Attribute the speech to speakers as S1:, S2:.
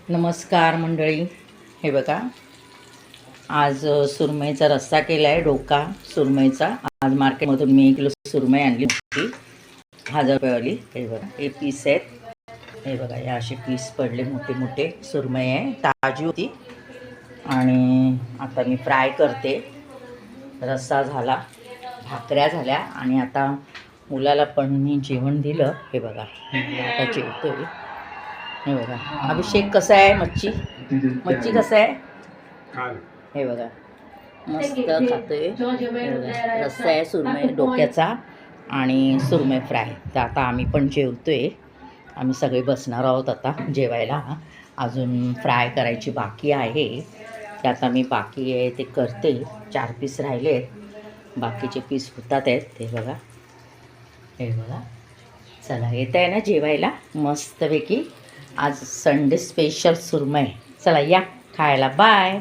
S1: नमस्कार मंडळी. हे बघा, आज सुरमईचा रस्सा केला आहे. डोका सुरमईचा. आज मार्केटमधून मी 1 किलो सुरमई आणली होती, 1000 रुपयावाली. हे बघा, हे पीस आहेत. हे बघा, हे असे पीस पडले, मोठे मोठे सुरमई आहे. ताजी होती. आणि आता मी फ्राय करते. रस्सा झाला, भाकऱ्या झाल्या आणि आता मुलाला पण मी जेवण दिलं. हे बघा, आता जेवतोय. हे बघा, अभिषेक कसा आहे? मच्छी कसा आहे? हे बघा, मस्त खातोय. रस्सा आहे सुरमई डोक्याचा आणि सुरमई फ्राय. तर आता आम्ही पण जेवतोय. आम्ही सगळे बसणार आहोत आता जेवायला. अजून फ्राय करायची बाकी आहे. ते आता मी बाकी आहे ते करते. 4 पीस राहिले आहेत, बाकीचे पीस होतात आहेत. हे बघा, हे बघा. चला, येत आहे ना जेवायला मस्तपैकी. आज संडे स्पेशल सुरमई. चला या खायला. बाय.